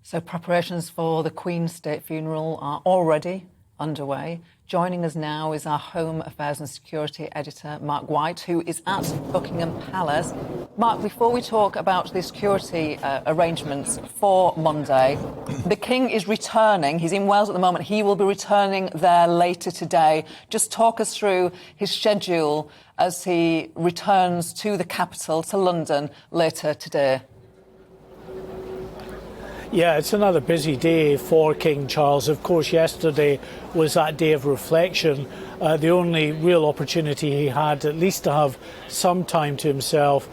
So preparations for the Queen's state funeral are already underway. Joining us now is our Home Affairs and Security editor, Mark White, who is at Buckingham Palace. Mark, before we talk about the security arrangements for Monday, the King is returning. He's in Wales at the moment. He will be returning there later today. Just talk us through his schedule as he returns to the capital, to London, later today. Yeah, it's another busy day for King Charles. Of course, yesterday was that day of reflection, the only real opportunity he had at least to have some time to himself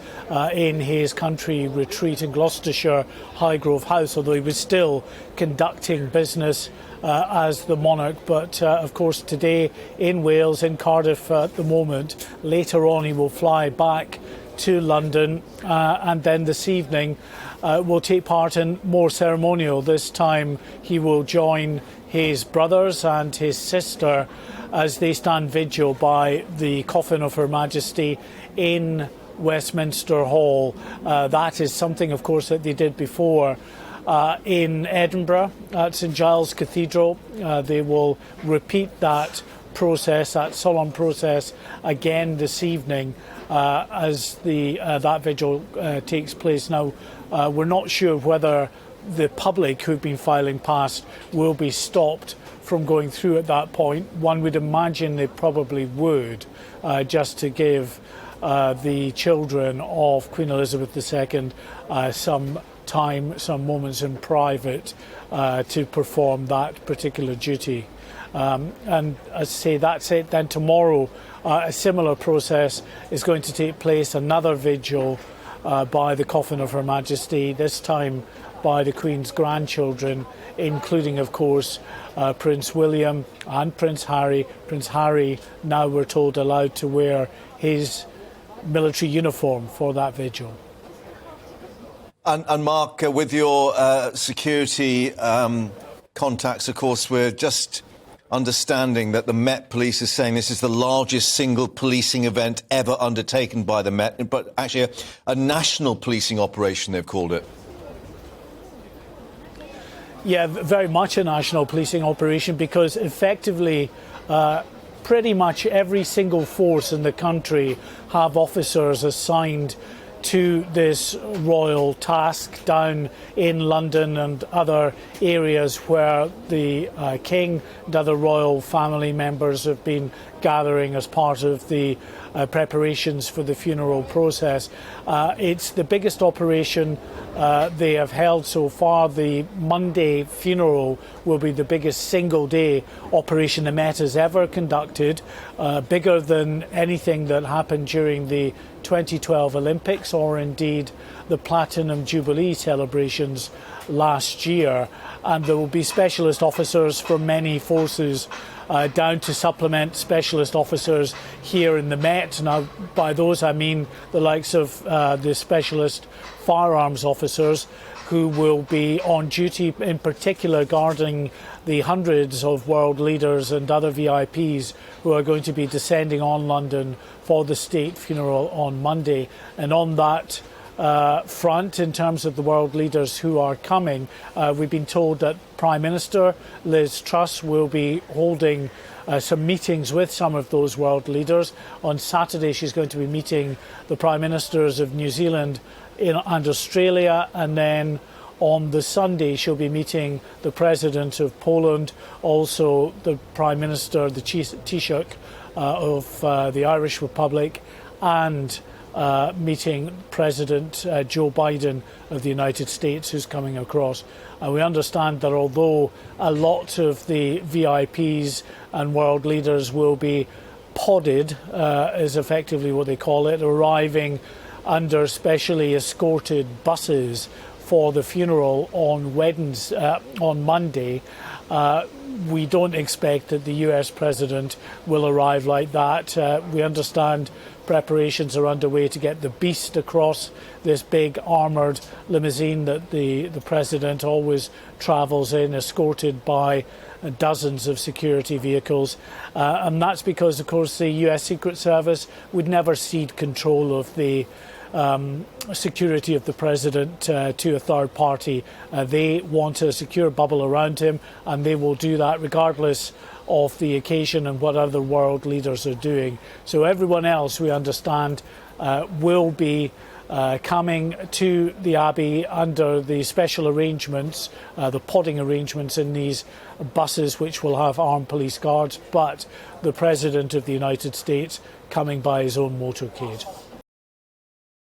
in his country retreat in Gloucestershire, Highgrove House, although he was still conducting business as the monarch. But of course, today in Wales, in Cardiff at the moment, later on he will fly back to London and then this evening will take part in more ceremonial. This time he will join his brothers and his sister as they stand vigil by the coffin of Her Majesty in Westminster Hall. That is something, of course, that they did before in Edinburgh at St Giles Cathedral. They will repeat that process, that solemn process, again this evening as that vigil takes place. Now, we're not sure whether the public who've been filing past will be stopped from going through at that point. One would imagine they probably would, just to give the children of Queen Elizabeth II some time, some moments in private to perform that particular duty. And as I say, that's it. Then tomorrow, a similar process is going to take place, another vigil by the coffin of Her Majesty, this time by the Queen's grandchildren, including, of course, Prince William and Prince Harry. Prince Harry, now we're told, allowed to wear his military uniform for that vigil. And Mark, with your security contacts, of course, we're just understanding that the Met Police is saying this is the largest single policing event ever undertaken by the Met, but actually a national policing operation, they've called it. Yeah, very much a national policing operation, because effectively pretty much every single force in the country have officers assigned to this royal task down in London and other areas where the King and other royal family members have been gathering as part of the preparations for the funeral process. It's the biggest operation they have held so far. The Monday funeral will be the biggest single-day operation the Met has ever conducted, bigger than anything that happened during the 2012 Olympics or indeed the Platinum Jubilee celebrations last year. And there will be specialist officers from many forces down to supplement specialist officers here in the Met. Now, by those I mean the likes of the specialist firearms officers who will be on duty, in particular guarding the hundreds of world leaders and other VIPs who are going to be descending on London for the state funeral on Monday. And on that front, in terms of the world leaders who are coming, we've been told that Prime Minister Liz Truss will be holding some meetings with some of those world leaders. On Saturday, she's going to be meeting the Prime Ministers of New Zealand and Australia, and then on the Sunday she'll be meeting the President of Poland, also the Prime Minister, the Taoiseach of the Irish Republic, and meeting President Joe Biden of the United States, who's coming across. We understand that although a lot of the VIPs and world leaders will be podded, is effectively what they call it, arriving under specially escorted buses for the funeral on Monday, we don't expect that the US President will arrive like that. We understand preparations are underway to get the Beast across, this big armoured limousine that the President always travels in, escorted by dozens of security vehicles. And that's because, of course, the US Secret Service would never cede control of the security of the president to a third party. They want a secure bubble around him, and they will do that regardless of the occasion and what other world leaders are doing. So everyone else, we understand, will be coming to the Abbey under the special arrangements, the podding arrangements in these buses which will have armed police guards, but the President of the United States coming by his own motorcade.